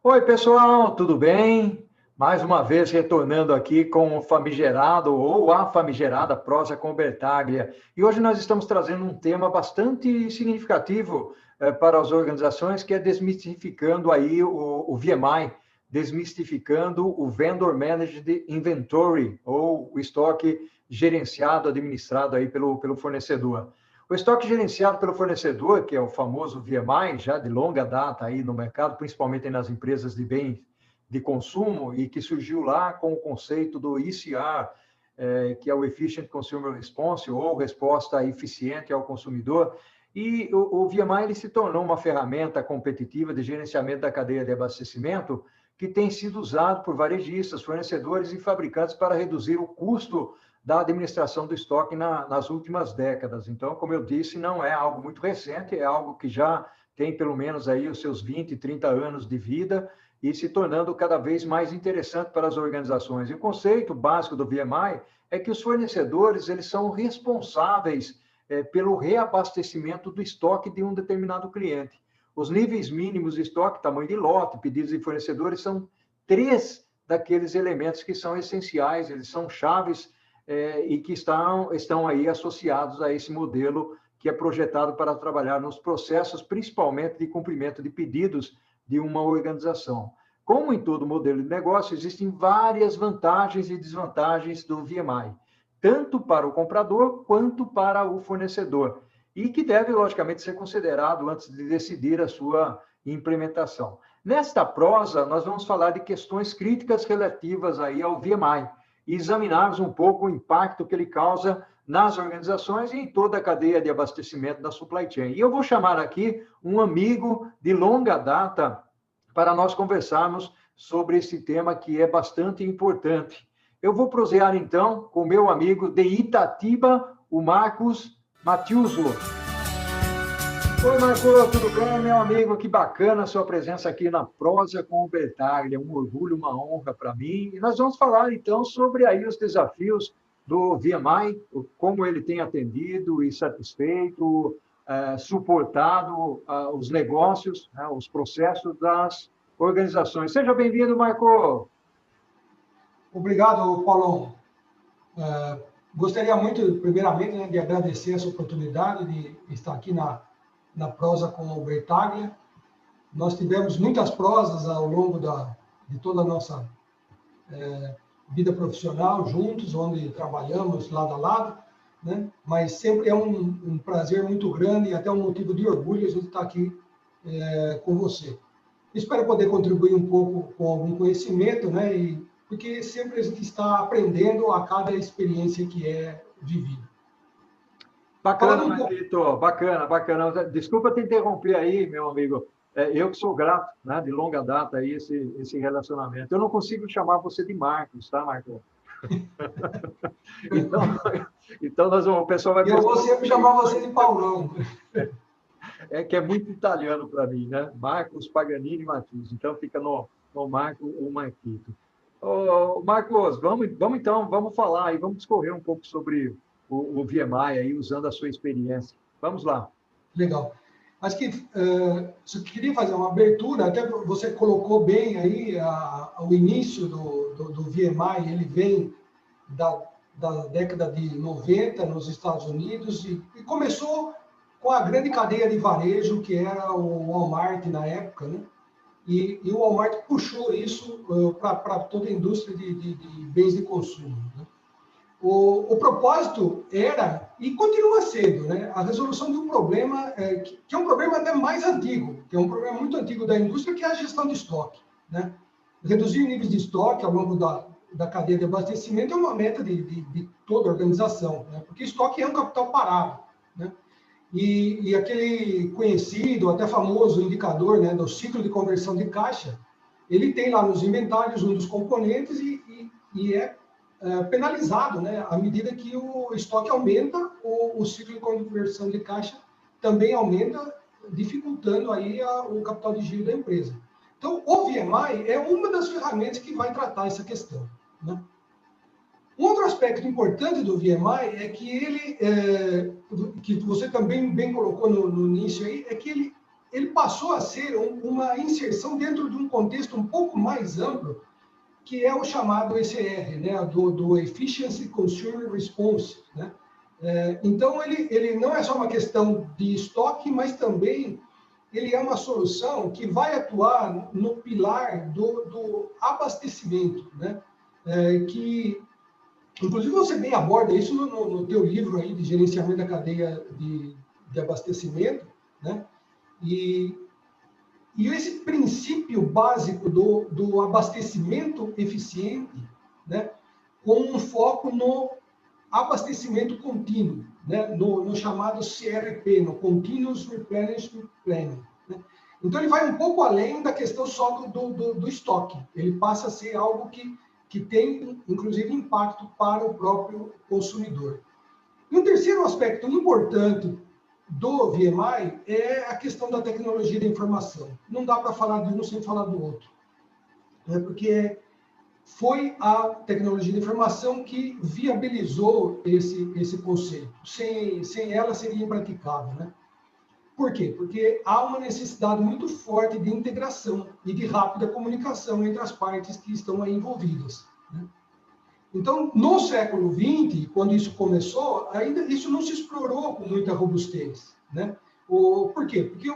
Oi, pessoal, tudo bem? Mais uma vez retornando aqui com o famigerado ou a famigerada prosa com Bertaglia. E hoje nós estamos trazendo um tema bastante significativo para as organizações, que é desmistificando aí o VMI, desmistificando o Vendor Managed Inventory, ou o estoque gerenciado, administrado aí pelo fornecedor. O estoque gerenciado pelo fornecedor, que é o famoso VMI, já de longa data aí no mercado, principalmente nas empresas de bens de consumo, e que surgiu lá com o conceito do ECR, que é o Efficient Consumer Response, ou resposta eficiente ao consumidor. E o VMI ele se tornou uma ferramenta competitiva de gerenciamento da cadeia de abastecimento que tem sido usado por varejistas, fornecedores e fabricantes para reduzir o custo da administração do estoque nas últimas décadas. Então, como eu disse, não é algo muito recente, é algo que já tem pelo menos aí os seus 20, 30 anos de vida e se tornando cada vez mais interessante para as organizações. E o conceito básico do VMI é que os fornecedores eles são responsáveis pelo reabastecimento do estoque de um determinado cliente. Os níveis mínimos de estoque, tamanho de lote, pedidos de fornecedores, são três daqueles elementos que são essenciais, eles são chaves e que estão aí associados a esse modelo que é projetado para trabalhar nos processos, principalmente de cumprimento de pedidos de uma organização. Como em todo modelo de negócio, existem várias vantagens e desvantagens do VMI, tanto para o comprador quanto para o fornecedor, e que deve, logicamente, ser considerado antes de decidir a sua implementação. Nesta prosa, nós vamos falar de questões críticas relativas aí ao VMI, e examinarmos um pouco o impacto que ele causa nas organizações e em toda a cadeia de abastecimento da supply chain. E eu vou chamar aqui um amigo de longa data para nós conversarmos sobre esse tema que é bastante importante. Eu vou prosear, então, com meu amigo de Itatiba, o Marcos Matiuso. Oi, Marcos, tudo bem, meu amigo? Que bacana a sua presença aqui na Prosa com o Bertaglia. É um orgulho, uma honra para mim. E nós vamos falar, então, sobre aí os desafios do VMI, como ele tem atendido e satisfeito, suportado os negócios, os processos das organizações. Seja bem-vindo, Marco. Obrigado, Paulão. Gostaria muito, primeiramente, né, de agradecer essa oportunidade de estar aqui na prosa com o Bertaglia. Nós tivemos muitas prosas ao longo de toda a nossa vida profissional juntos, onde trabalhamos lado a lado, né? Mas sempre é um prazer muito grande e até um motivo de orgulho a gente estar aqui com você. Espero poder contribuir um pouco com algum conhecimento, né? Porque sempre a gente está aprendendo a cada experiência que é vivida. Bacana, Marquito, bacana, bacana. Desculpa te interromper aí, meu amigo. Eu que sou grato, né, de longa data aí esse relacionamento. Eu não consigo chamar você de Marcos, tá, Marco? então o pessoal vai... Eu vou sempre chamar você de Paulão. É que é muito italiano para mim, né? Marcos, Paganini e Matius. Então fica no Marco ou Marquito. Marcos, vamos falar aí, vamos discorrer um pouco sobre o VMI aí, usando a sua experiência. Vamos lá. Legal. Acho que eu queria fazer uma abertura, até você colocou bem aí o início do VMI, ele vem da década de 90 nos Estados Unidos e começou com a grande cadeia de varejo, que era o Walmart na época, né? E o Walmart puxou isso para toda a indústria de bens de consumo, né? O propósito era, e continua sendo, né, a resolução de um problema que é um problema até mais antigo, que é um problema muito antigo da indústria, que é a gestão de estoque, né? Reduzir níveis de estoque ao longo da cadeia de abastecimento é uma meta de toda organização, né? Porque estoque é um capital parado, né? E aquele conhecido, até famoso indicador, né, do ciclo de conversão de caixa, ele tem lá nos inventários um dos componentes e é penalizado, né, à medida que o estoque aumenta, o ciclo de conversão de caixa também aumenta, dificultando aí o capital de giro da empresa. Então, o VMI é uma das ferramentas que vai tratar essa questão, né? Um outro aspecto importante do VMI é que ele, que você também bem colocou no início aí, é que ele ele passou a ser uma inserção dentro de um contexto um pouco mais amplo, que é o chamado ECR, né, do Efficiency Consumer Response, né? Então, ele não é só uma questão de estoque, mas também ele é uma solução que vai atuar no pilar do abastecimento, né? Que, inclusive, você bem aborda isso no teu livro aí de gerenciamento da cadeia de abastecimento, né? E esse princípio básico do abastecimento eficiente, né, com um foco no abastecimento contínuo, né, no chamado CRP, no Continuous Replenishment Planning, né? Então, ele vai um pouco além da questão só do estoque. Ele passa a ser algo que tem, inclusive, impacto para o próprio consumidor. E um terceiro aspecto importante do VMI é a questão da tecnologia da informação. Não dá para falar de um sem falar do outro, né? Porque foi a tecnologia da informação que viabilizou esse conceito. Sem ela seria impraticável, né? Por quê? Porque há uma necessidade muito forte de integração e de rápida comunicação entre as partes que estão aí envolvidas, né? Então, no século XX, quando isso começou, ainda isso não se explorou com muita robustez, né? Por quê? Porque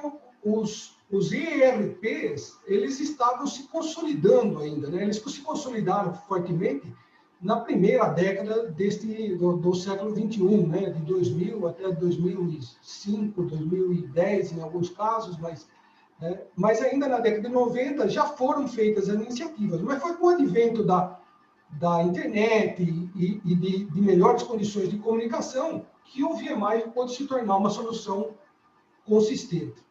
os ERPs, eles estavam se consolidando ainda, né? Eles se consolidaram fortemente na primeira década do século XXI, né? De 2000 até 2005, 2010, em alguns casos, mas ainda na década de 90 já foram feitas as iniciativas. Mas foi com o advento da internet e de melhores condições de comunicação que o VMI pode se tornar uma solução consistente.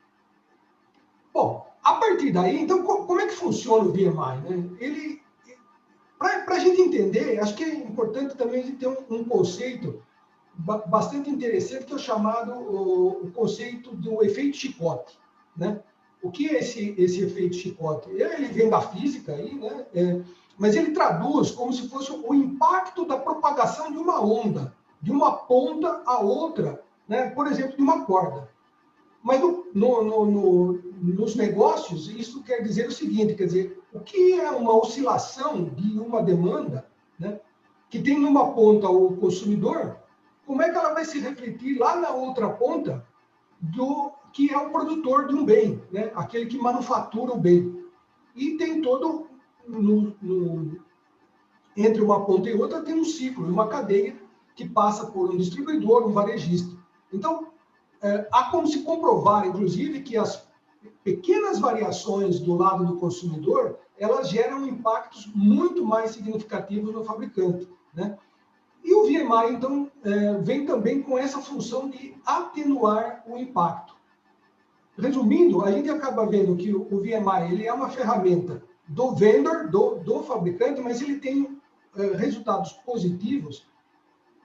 Bom, a partir daí, então, como é que funciona o VMI, né? Para a gente entender, acho que é importante também a gente ter um conceito bastante interessante, que é o chamado o conceito do efeito chicote, né? O que é esse efeito chicote? Ele vem da física, aí, né? Mas ele traduz como se fosse o impacto da propagação de uma onda, de uma ponta a outra, né? Por exemplo, de uma corda. Mas nos negócios, isso quer dizer o seguinte, quer dizer, o que é uma oscilação de uma demanda, né, que tem numa ponta o consumidor, como é que ela vai se refletir lá na outra ponta que é o produtor de um bem, né, aquele que manufatura o bem. E tem todo, entre uma ponta e outra, tem um ciclo, uma cadeia que passa por um distribuidor, um varejista. Então, há como se comprovar, inclusive, que as pequenas variações do lado do consumidor, elas geram impactos muito mais significativos no fabricante, né? E o VMI, então, vem também com essa função de atenuar o impacto. Resumindo, a gente acaba vendo que o VMI ele é uma ferramenta do vendor, do fabricante, mas ele tem resultados positivos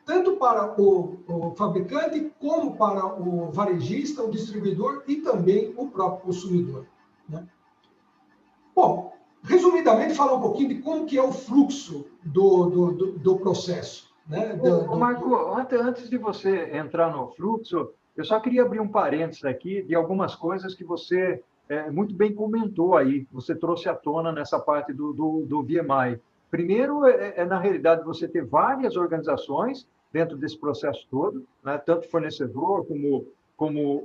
tanto para o fabricante, como para o varejista, o distribuidor e também o próprio consumidor, né? Bom, resumidamente, falar um pouquinho de como que é o fluxo do processo, né? Marco, antes de você entrar no fluxo, eu só queria abrir um parênteses aqui de algumas coisas que você muito bem comentou aí, você trouxe à tona nessa parte do VMI. Primeiro, na realidade, você ter várias organizações dentro desse processo todo, né? Tanto fornecedor como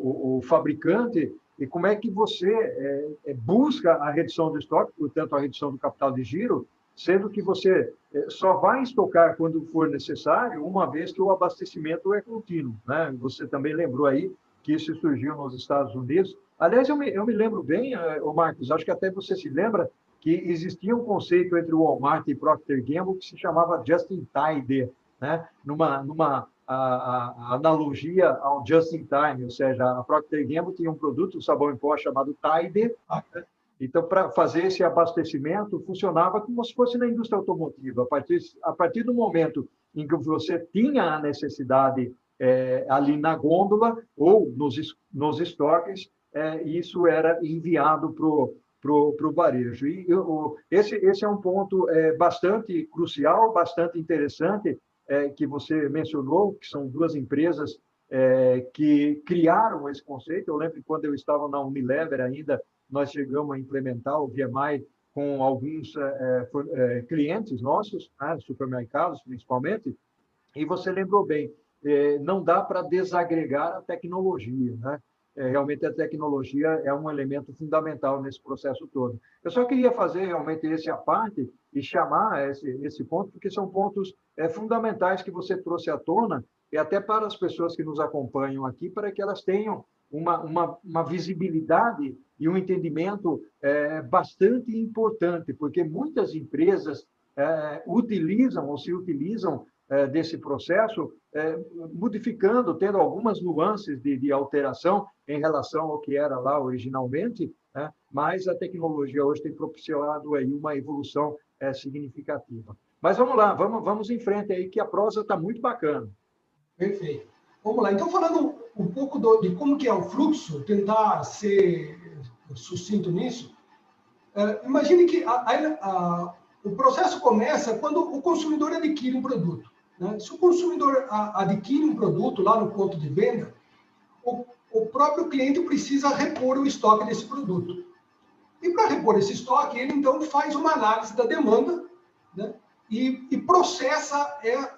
o fabricante, e como é que você busca a redução do estoque, portanto, a redução do capital de giro, sendo que você só vai estocar quando for necessário, uma vez que o abastecimento é contínuo, né? Você também lembrou aí que isso surgiu nos Estados Unidos. Aliás, eu me lembro bem, Marcos, acho que até você se lembra, que existia um conceito entre o Walmart e Procter & Gamble que se chamava Just-in-Time, né? Numa analogia ao Just-in-Time, ou seja, a Procter & Gamble tinha um produto, um sabão em pó chamado Tide, né? Então, para fazer esse abastecimento, funcionava como se fosse na indústria automotiva. A partir do momento em que você tinha a necessidade ali na gôndola ou nos estoques, isso era enviado para o varejo. E esse é um ponto bastante crucial, bastante interessante, que você mencionou, que são duas empresas que criaram esse conceito. Eu lembro que quando eu estava na Unilever ainda, nós chegamos a implementar o VMI com alguns clientes nossos, supermercados principalmente, e você lembrou bem, não dá para desagregar a tecnologia, né? Realmente a tecnologia é um elemento fundamental nesse processo todo. Eu só queria fazer realmente esse à parte e chamar esse ponto, porque são pontos fundamentais que você trouxe à tona, e até para as pessoas que nos acompanham aqui, para que elas tenham uma visibilidade e um entendimento bastante importante, porque muitas empresas utilizam ou se utilizam desse processo, modificando, tendo algumas nuances de alteração em relação ao que era lá originalmente, né? Mas a tecnologia hoje tem propiciado aí uma evolução significativa. Mas vamos lá, vamos em frente aí, que a prosa está muito bacana. Perfeito. Vamos lá. Então, falando um pouco de como que é o fluxo, tentar ser sucinto nisso, imagine que o processo começa quando o consumidor adquire um produto. Né? Se o consumidor adquire um produto lá no ponto de venda, o próprio cliente precisa repor o estoque desse produto. E para repor esse estoque, ele então faz uma análise da demanda, né? e processa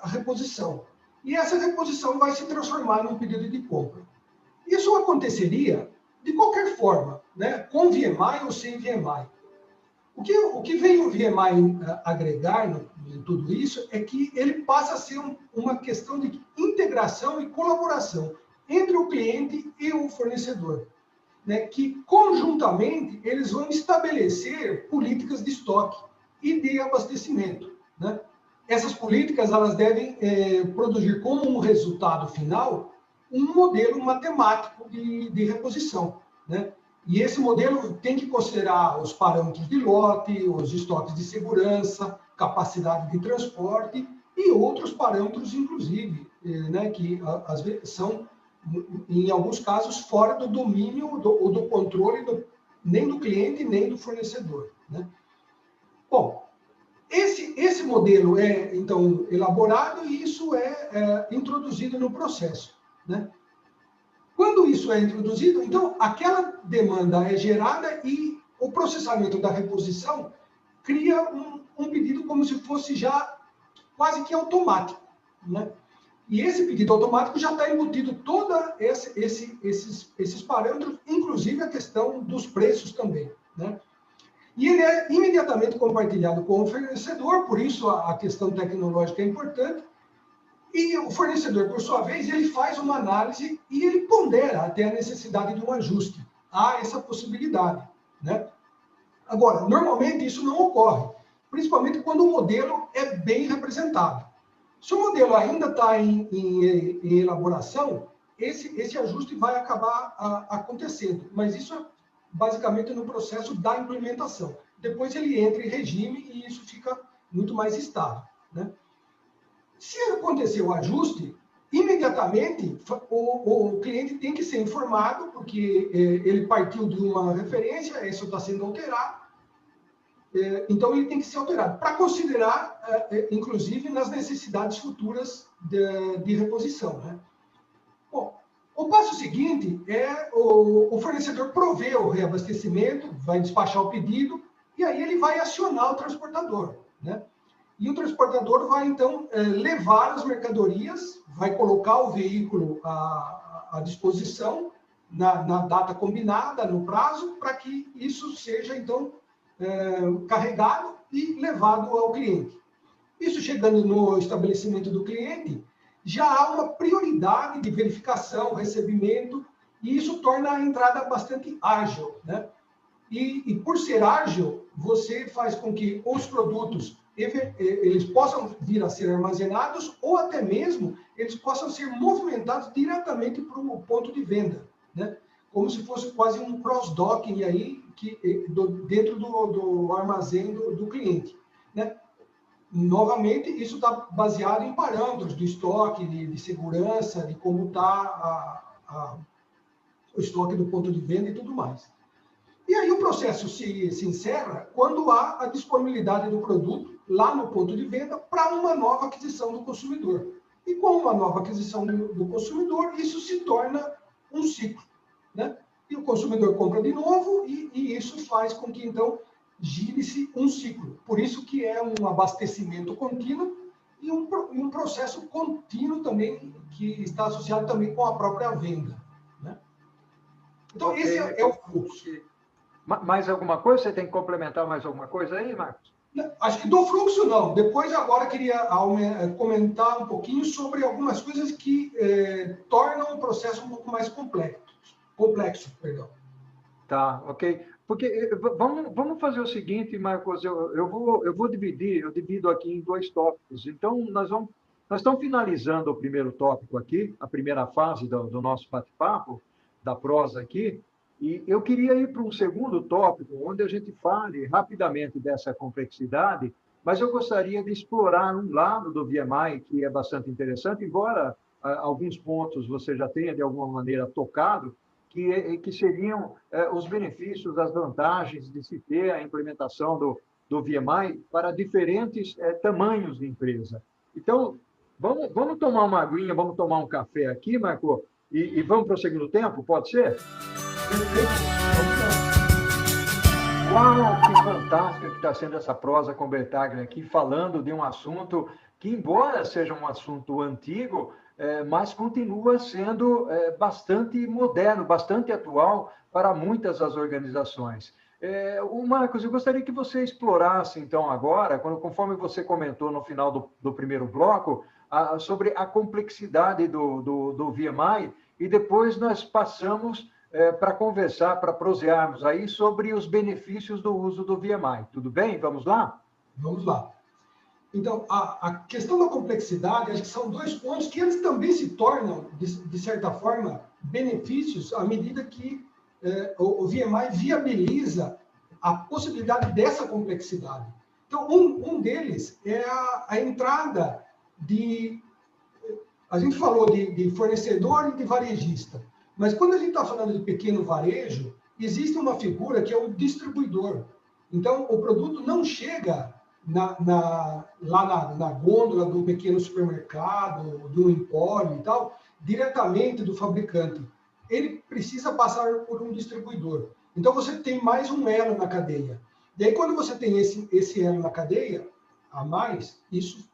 a reposição. E essa reposição vai se transformar num pedido de compra. Isso aconteceria de qualquer forma, né? Com VMI ou sem VMI. O que veio o VMI agregar em tudo isso é que ele passa a ser uma questão de integração e colaboração entre o cliente e o fornecedor, né? Que conjuntamente eles vão estabelecer políticas de estoque e de abastecimento, né? Essas políticas elas devem produzir como um resultado final um modelo matemático de reposição, né? E esse modelo tem que considerar os parâmetros de lote, os estoques de segurança, capacidade de transporte e outros parâmetros, inclusive, né, que às vezes são, em alguns casos, fora do domínio ou do controle nem do cliente, nem do fornecedor, né? Bom, esse modelo é, então, elaborado e isso é introduzido no processo, né? Quando isso é introduzido, então, aquela demanda é gerada e o processamento da reposição cria um pedido como se fosse já quase que automático, né? E esse pedido automático já está embutido todos esses parâmetros, inclusive a questão dos preços também, né? E ele é imediatamente compartilhado com o fornecedor, por isso a questão tecnológica é importante. E o fornecedor, por sua vez, ele faz uma análise e ele pondera até a necessidade de um ajuste. Há essa possibilidade, né? Agora, normalmente isso não ocorre, principalmente quando o modelo é bem representado. Se o modelo ainda está em elaboração, esse ajuste vai acabar acontecendo, mas isso é basicamente no processo da implementação. Depois ele entra em regime e isso fica muito mais estável, né? Se acontecer o ajuste, imediatamente o cliente tem que ser informado, porque ele partiu de uma referência, isso está sendo alterado, então ele tem que ser alterado, para considerar, inclusive, nas necessidades futuras de reposição, né? Bom, o passo seguinte é o fornecedor prover o reabastecimento, vai despachar o pedido, e aí ele vai acionar o transportador, né? E o transportador vai, então, levar as mercadorias, vai colocar o veículo à disposição na data combinada, no prazo, para que isso seja, então, carregado e levado ao cliente. Isso chegando no estabelecimento do cliente, já há uma prioridade de verificação, recebimento, e isso torna a entrada bastante ágil, né? E por ser ágil, você faz com que os produtos eles possam vir a ser armazenados ou até mesmo eles possam ser movimentados diretamente para o ponto de venda, né? Como se fosse quase um cross-docking aí dentro do armazém do cliente, né? Novamente, isso está baseado em parâmetros do estoque, de segurança, de como está o estoque do ponto de venda e tudo mais. E aí o processo se encerra quando há a disponibilidade do produto lá no ponto de venda para uma nova aquisição do consumidor. E com uma nova aquisição do consumidor, isso se torna um ciclo, né? E o consumidor compra de novo e isso faz com que, então, gire-se um ciclo. Por isso que é um abastecimento contínuo e um processo contínuo também, que está associado também com a própria venda, né? Então, Ok. esse é o fluxo. Mais alguma coisa? Você tem que complementar mais alguma coisa aí, Marcos? Acho que do fluxo não. Depois, agora, queria comentar um pouquinho sobre algumas coisas que tornam o processo um pouco mais complexo, perdão. Tá, ok. Porque vamos fazer o seguinte, Marcos, eu divido aqui em dois tópicos. Então, nós estamos finalizando o primeiro tópico aqui, a primeira fase do nosso bate-papo, da prosa aqui, e eu queria ir para um segundo tópico, onde a gente fale rapidamente dessa complexidade, mas eu gostaria de explorar um lado do VMI que é bastante interessante, embora alguns pontos você já tenha, de alguma maneira, tocado, que seriam os benefícios, as vantagens de se ter a implementação do VMI para diferentes tamanhos de empresa. Então, vamos tomar uma aguinha, vamos tomar um café aqui, Marco, e vamos para o segundo tempo, pode ser? Uau, que fantástica que está sendo essa prosa com Bertaglia aqui, falando de um assunto que, embora seja um assunto antigo, mas continua sendo bastante moderno, bastante atual para muitas das organizações. O Marcos, eu gostaria que você explorasse, então, agora, conforme você comentou no final do primeiro bloco, sobre a complexidade do VMI, e depois nós passamos para conversar, para prosearmos aí sobre os benefícios do uso do VMI. Tudo bem? Vamos lá? Vamos lá. Então, a questão da complexidade, acho que são dois pontos que eles também se tornam, de certa forma, benefícios à medida que o VMI viabiliza a possibilidade dessa complexidade. Então, um deles é a entrada de... A gente falou de fornecedor e de varejista, mas quando a gente está falando de pequeno varejo, existe uma figura que é o distribuidor. Então, o produto não chega lá na gôndola do pequeno supermercado, do empório e tal, diretamente do fabricante. Ele precisa passar por um distribuidor. Então, você tem mais um elo na cadeia. E aí, quando você tem esse elo na cadeia, a mais, isso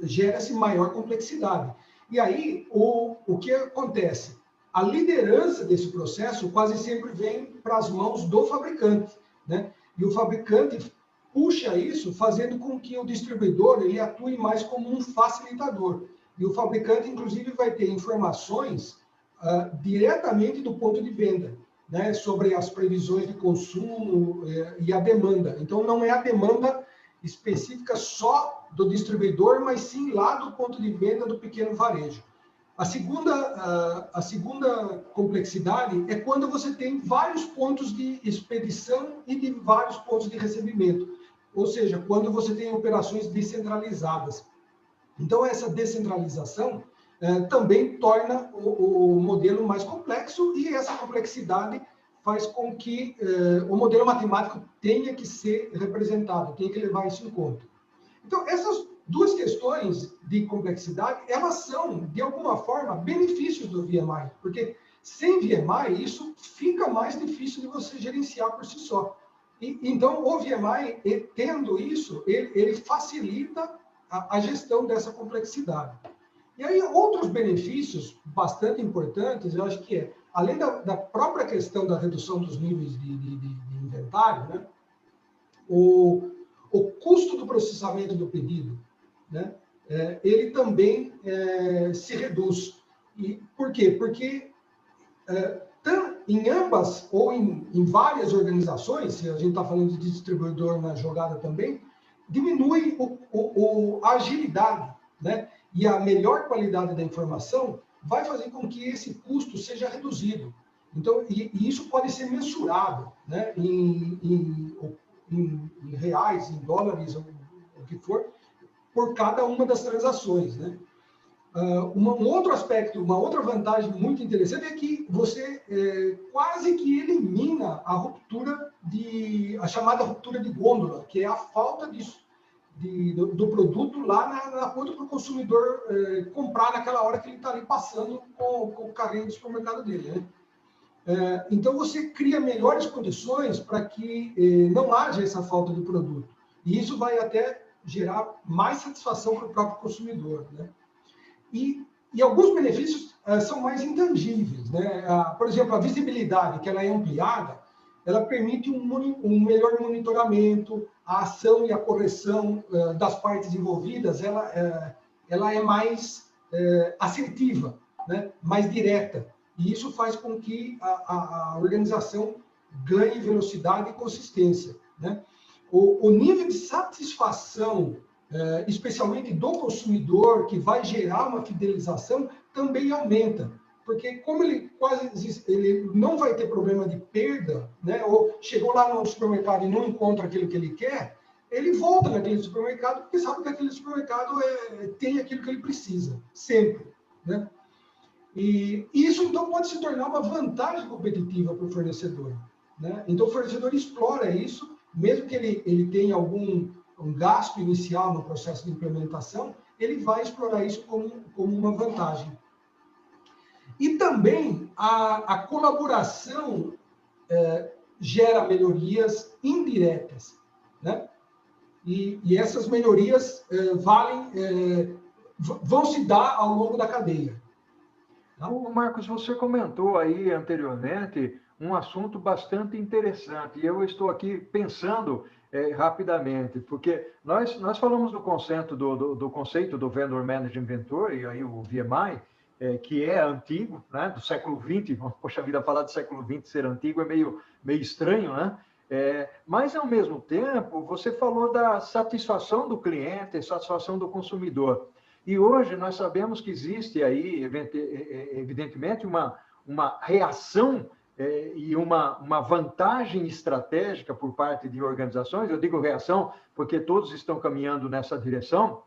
gera-se maior complexidade. E aí, o que acontece? A liderança desse processo quase sempre vem para as mãos do fabricante, né? E o fabricante puxa isso, fazendo com que o distribuidor ele atue mais como um facilitador. E o fabricante, inclusive, vai ter informações diretamente do ponto de venda, né? Sobre as previsões de consumo e a demanda. Então, não é a demanda específica só do distribuidor, mas sim lá do ponto de venda do pequeno varejo. A segunda complexidade é quando você tem vários pontos de expedição e de vários pontos de recebimento, ou seja, quando você tem operações descentralizadas. Então, essa descentralização também torna o modelo mais complexo e essa complexidade faz com que o modelo matemático tenha que ser representado, tenha que levar isso em conta. Então, essas duas questões de complexidade, elas são, de alguma forma, benefícios do VMI, porque sem VMI, isso fica mais difícil de você gerenciar por si só. Então, o VMI, tendo isso, ele facilita a gestão dessa complexidade. E aí, outros benefícios bastante importantes, eu acho que além da própria questão da redução dos níveis de inventário, né, o custo do processamento do pedido, né, ele também se reduz. E por quê? Porque em ambas, ou em várias organizações, se a gente está falando de distribuidor na jogada também, diminui a agilidade, né, e a melhor qualidade da informação vai fazer com que esse custo seja reduzido. Então, e isso pode ser mensurado, né, em reais, em dólares, ou o que for, por cada uma das transações, né? Um outro aspecto, uma outra vantagem muito interessante é que você quase que elimina a chamada ruptura de gôndola, que é a falta do produto lá na ponta para o consumidor comprar naquela hora que ele está ali passando com o carrinho do supermercado dele, né? Então, você cria melhores condições para que não haja essa falta de produto. E isso vai até gerar mais satisfação para o próprio consumidor, né? E alguns benefícios são mais intangíveis, né? Por exemplo, a visibilidade, que ela é ampliada, ela permite um melhor monitoramento, a ação e a correção das partes envolvidas, ela é mais assertiva, né? Mais direta. E isso faz com que a organização ganhe velocidade e consistência, né? O nível de satisfação, especialmente do consumidor, que vai gerar uma fidelização, também aumenta. Porque como ele não vai ter problema de perda, né? Ou chegou lá no supermercado e não encontra aquilo que ele quer, ele volta naquele supermercado porque sabe que aquele supermercado tem aquilo que ele precisa, sempre, né? E isso, então, pode se tornar uma vantagem competitiva para o fornecedor, né? Então, o fornecedor explora isso, mesmo que ele tenha um gasto inicial no processo de implementação, ele vai explorar isso como uma vantagem. E também a colaboração gera melhorias indiretas, né? E essas melhorias vão se dar ao longo da cadeia. Marcos, você comentou aí anteriormente um assunto bastante interessante, e eu estou aqui pensando rapidamente, porque nós falamos do conceito do Vendor Managed Inventory, aí o VMI, que é antigo, né, do século XX. Poxa vida, falar do século XX ser antigo é meio estranho, né? Mas, ao mesmo tempo, você falou da satisfação do cliente, satisfação do consumidor. E hoje nós sabemos que existe aí, evidentemente, uma reação e uma vantagem estratégica por parte de organizações. Eu digo reação porque todos estão caminhando nessa direção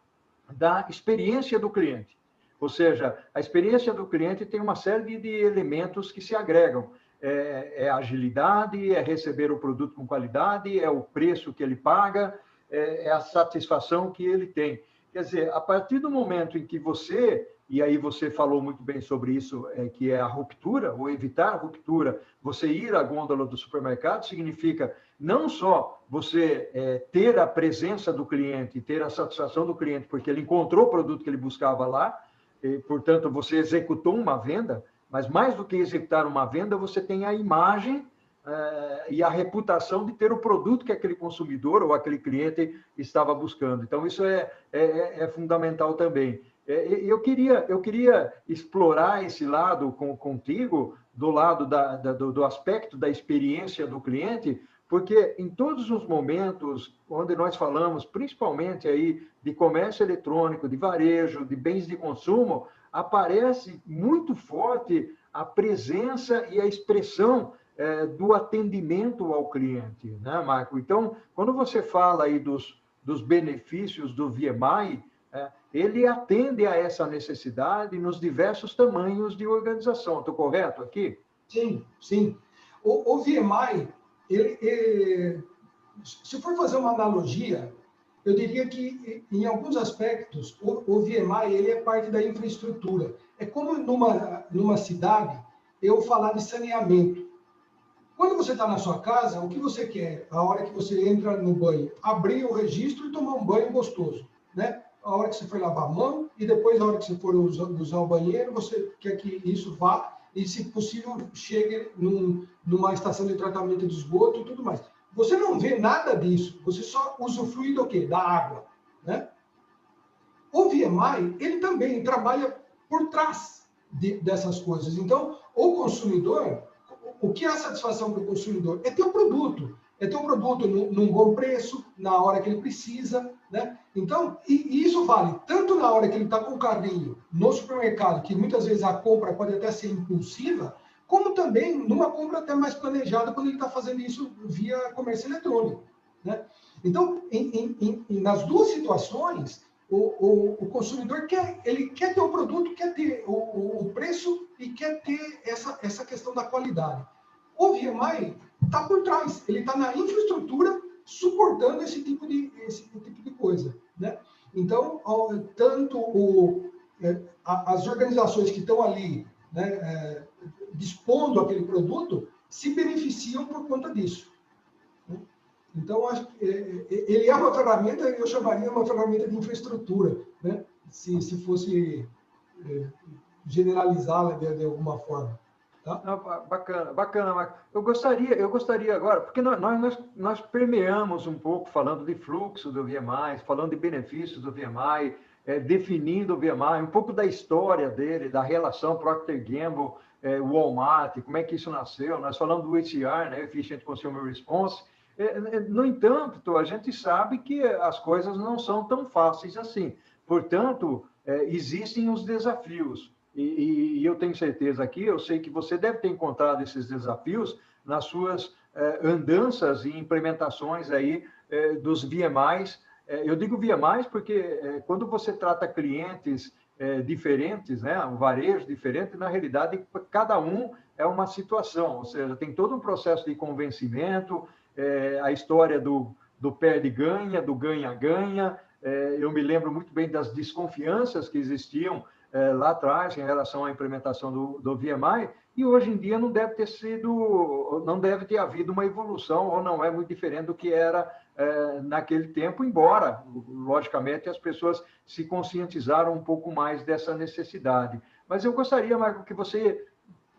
da experiência do cliente. Ou seja, a experiência do cliente tem uma série de elementos que se agregam. É a agilidade, é receber o produto com qualidade, é o preço que ele paga, é a satisfação que ele tem. Quer dizer, a partir do momento em que você, e aí você falou muito bem sobre isso, que é a ruptura, ou evitar a ruptura, você ir à gôndola do supermercado, significa não só você ter a presença do cliente, ter a satisfação do cliente, porque ele encontrou o produto que ele buscava lá, e, portanto, você executou uma venda, mas mais do que executar uma venda, você tem a imagem e a reputação de ter o produto que aquele consumidor ou aquele cliente estava buscando. Então, isso é fundamental também. Eu queria explorar esse lado contigo, do lado do aspecto da experiência do cliente, porque em todos os momentos onde nós falamos, principalmente aí de comércio eletrônico, de varejo, de bens de consumo, aparece muito forte a presença e a expressão do atendimento ao cliente, né, Marco? Então, quando você fala aí dos benefícios do VMI, ele atende a essa necessidade nos diversos tamanhos de organização. Estou correto aqui? Sim, sim. O VMI, se for fazer uma analogia, eu diria que, em alguns aspectos, o VMI ele é parte da infraestrutura. É como numa cidade eu falar de saneamento. Quando você está na sua casa, o que você quer? A hora que você entra no banho, abrir o registro e tomar um banho gostoso, né? A hora que você for lavar a mão e depois, a hora que você for usar o banheiro, você quer que isso vá e, se possível, chegue numa estação de tratamento de esgoto e tudo mais. Você não vê nada disso, você só usufrui do quê? Da água, né? O VMI, ele também trabalha por trás dessas coisas. Então, o consumidor, o que é a satisfação para o consumidor? É ter o produto. É ter o produto num bom preço, na hora que ele precisa, né? Então, e isso vale tanto na hora que ele está com o carrinho no supermercado, que muitas vezes a compra pode até ser impulsiva, como também numa compra até mais planejada, quando ele está fazendo isso via comércio eletrônico, né? Então, nas duas situações, o consumidor quer ter o produto, quer ter o preço e quer ter essa questão da qualidade. O VMI está por trás, ele está na infraestrutura suportando esse tipo de coisa. coisa, né? Então, tanto as organizações que estão ali, né, dispondo aquele produto se beneficiam por conta disso. Né? Então, acho que ele é uma ferramenta, eu chamaria uma ferramenta de infraestrutura, né? Se fosse generalizá-la de alguma forma. Tá? Não, bacana, bacana, Marco. Eu gostaria agora, porque nós permeamos um pouco falando de fluxo do VMI, falando de benefícios do VMI, definindo o VMI, um pouco da história dele, da relação Procter & Gamble, Walmart, como é que isso nasceu. Nós falamos do ECR, né, Efficient Consumer Response. No entanto, a gente sabe que as coisas não são tão fáceis assim. Portanto, existem os desafios. E eu tenho certeza aqui, eu sei que você deve ter encontrado esses desafios nas suas andanças e implementações aí dos VMIs. Eu digo VMIs porque quando você trata clientes diferentes, né, um varejo diferente, na realidade, cada um é uma situação, ou seja, tem todo um processo de convencimento, a história do perde-ganha, do ganha-ganha. Eu me lembro muito bem das desconfianças que existiam lá atrás em relação à implementação do VMI, e hoje em dia não deve ter havido uma evolução, ou não é muito diferente do que era naquele tempo, embora, logicamente, as pessoas se conscientizaram um pouco mais dessa necessidade. Mas eu gostaria, Marco, que você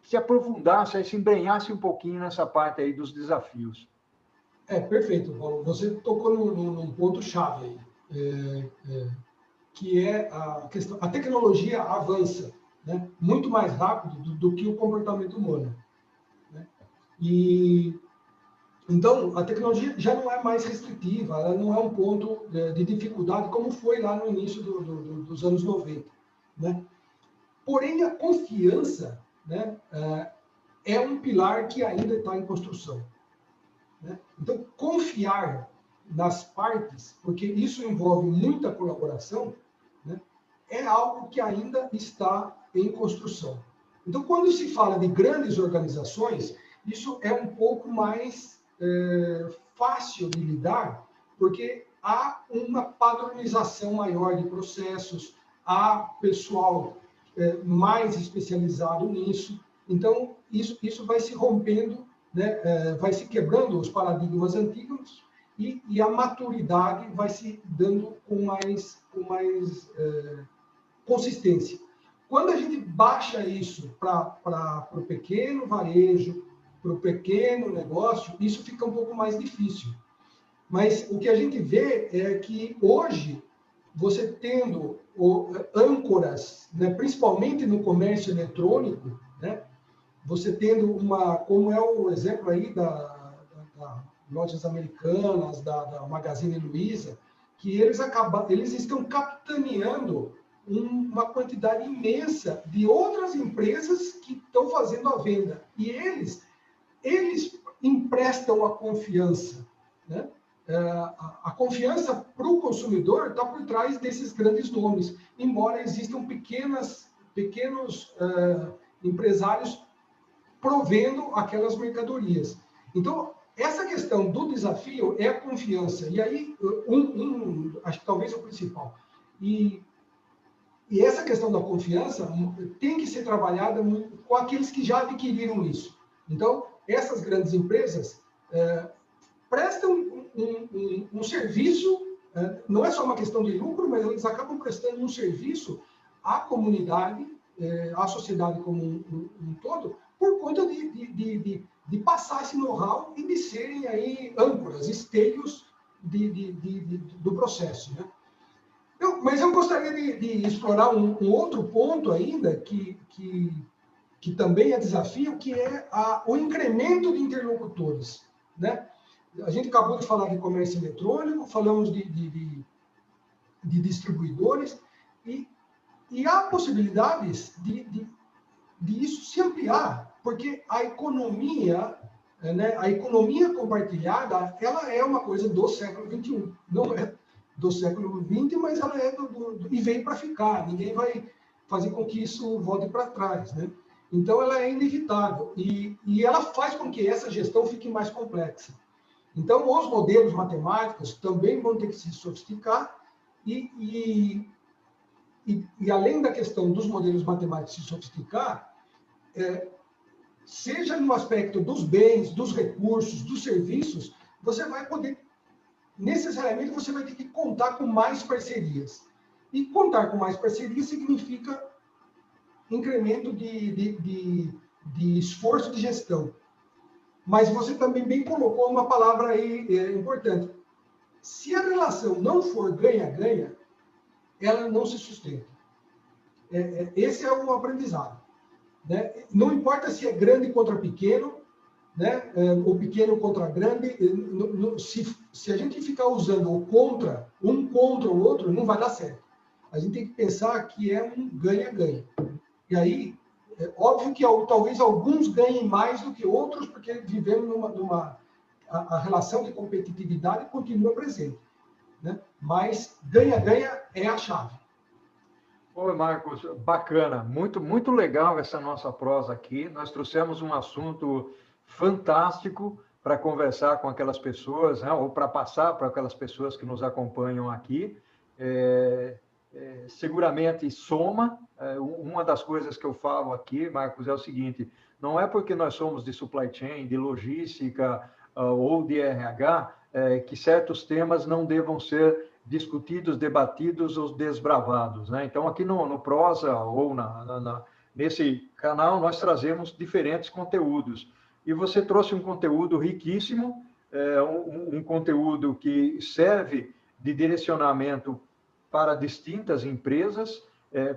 se aprofundasse, se embrenhasse um pouquinho nessa parte aí dos desafios. Perfeito, Paulo. Você tocou num ponto-chave aí. Que é a questão, a tecnologia avança, né, muito mais rápido do que o comportamento humano. Né? E então a tecnologia já não é mais restritiva, ela não é um ponto de dificuldade como foi lá no início dos anos 90. Né? Porém, a confiança, né, é um pilar que ainda está em construção. Né? Então, confiar nas partes, porque isso envolve muita colaboração, né, é algo que ainda está em construção. Então, quando se fala de grandes organizações, isso é um pouco mais fácil de lidar, porque há uma padronização maior de processos, há pessoal mais especializado nisso. Então, isso vai se rompendo, né, vai se quebrando os paradigmas antigos, e a maturidade vai se dando com mais consistência. Quando a gente baixa isso para o pequeno varejo, para o pequeno negócio, isso fica um pouco mais difícil. Mas o que a gente vê é que hoje, você tendo âncoras, né, principalmente no comércio eletrônico, né, você tendo como é o exemplo aí da Lojas Americanas, da Magazine Luiza, que eles estão capitaneando uma quantidade imensa de outras empresas que estão fazendo a venda. E eles emprestam a confiança. Né? A confiança para o consumidor está por trás desses grandes nomes, embora existam pequenos empresários provendo aquelas mercadorias. Então, essa questão do desafio é a confiança. E aí, acho que talvez o principal. E essa questão da confiança tem que ser trabalhada com aqueles que já adquiriram isso. Então, essas grandes empresas prestam um serviço, não é só uma questão de lucro, mas eles acabam prestando um serviço à comunidade, à sociedade como um todo, por conta de passar esse know-how e de serem aí âncoras, esteios do processo. Né? Mas eu gostaria de explorar um outro ponto ainda, que também é desafio, que é o incremento de interlocutores. Né? A gente acabou de falar de comércio eletrônico, falamos de distribuidores, e há possibilidades de isso se ampliar, porque a economia, né, a economia compartilhada, ela é uma coisa do século XXI, não é do século XX, mas ela é e veio para ficar, ninguém vai fazer com que isso volte para trás. Né? Então, ela é inevitável, e ela faz com que essa gestão fique mais complexa. Então, os modelos matemáticos também vão ter que se sofisticar e além da questão dos modelos matemáticos se sofisticar, seja no aspecto dos bens, dos recursos, dos serviços, você vai poder, necessariamente, você vai ter que contar com mais parcerias. E contar com mais parcerias significa incremento de esforço de gestão. Mas você também bem colocou uma palavra aí importante. Se a relação não for ganha-ganha, ela não se sustenta. Esse é um aprendizado. Né? Não importa se é grande contra pequeno, né? Ou pequeno contra grande, se a gente ficar usando um contra o outro, não vai dar certo. A gente tem que pensar que é um ganha-ganha. E aí, óbvio que talvez alguns ganhem mais do que outros, porque vivemos a relação de competitividade continua presente. Né? Mas ganha-ganha é a chave. Oi, Marcos, bacana, muito, muito legal essa nossa prosa aqui. Nós trouxemos um assunto fantástico para conversar com aquelas pessoas, né, ou para passar para aquelas pessoas que nos acompanham aqui. Seguramente soma. Uma das coisas que eu falo aqui, Marcos, é o seguinte: não é porque nós somos de supply chain, de logística ou de RH, que certos temas não devam ser discutidos, debatidos ou desbravados, né? Então, aqui no Prosa ou nesse canal, nós trazemos diferentes conteúdos. E você trouxe um conteúdo riquíssimo, um conteúdo que serve de direcionamento para distintas empresas,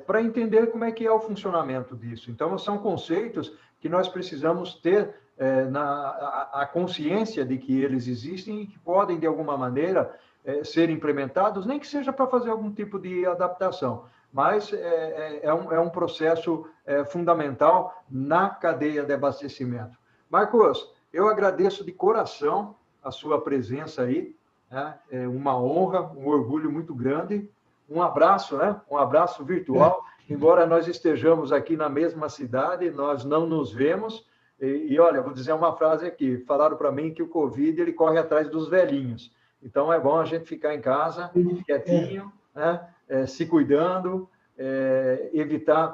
para entender como é que é o funcionamento disso. Então, são conceitos que nós precisamos ter a consciência de que eles existem e que podem, de alguma maneira, ser implementados, nem que seja para fazer algum tipo de adaptação, mas é um processo fundamental na cadeia de abastecimento. Marcos, eu agradeço de coração a sua presença aí, né? É uma honra, um orgulho muito grande. Um abraço, né? Um abraço virtual. Embora nós estejamos aqui na mesma cidade, nós não nos vemos. E olha, vou dizer uma frase aqui. Falaram para mim que o Covid ele corre atrás dos velhinhos. Então, é bom a gente ficar em casa, quietinho, né? Se cuidando,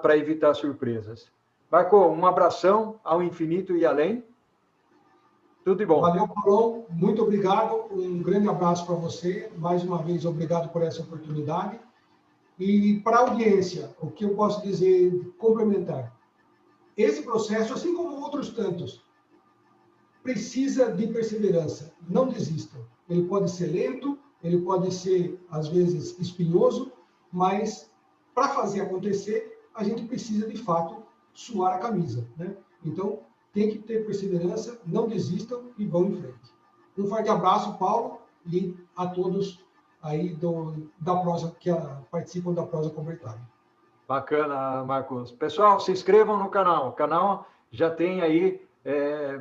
para evitar surpresas. Marco, um abração ao infinito e além. Tudo de bom. Valeu, Paulão. Muito obrigado. Um grande abraço para você. Mais uma vez, obrigado por essa oportunidade. E para a audiência, o que eu posso dizer complementar? Esse processo, assim como outros tantos, precisa de perseverança. Não desistam. Ele pode ser lento, ele pode ser, às vezes, espinhoso, mas para fazer acontecer, a gente precisa, de fato, suar a camisa. Né? Então, tem que ter perseverança, não desistam e vão em frente. Um forte abraço, Paulo, e a todos aí da prosa, que participam da Prosa Convertável. Bacana, Marcos. Pessoal, se inscrevam no canal. O canal já tem aí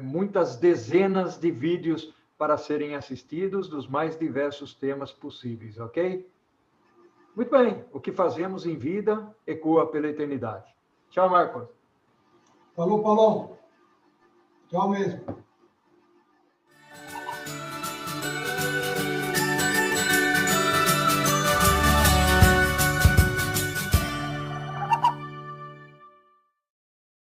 muitas dezenas de vídeos para serem assistidos dos mais diversos temas possíveis, ok? Muito bem. O que fazemos em vida ecoa pela eternidade. Tchau, Marcos. Falou, Paulão. Tchau mesmo.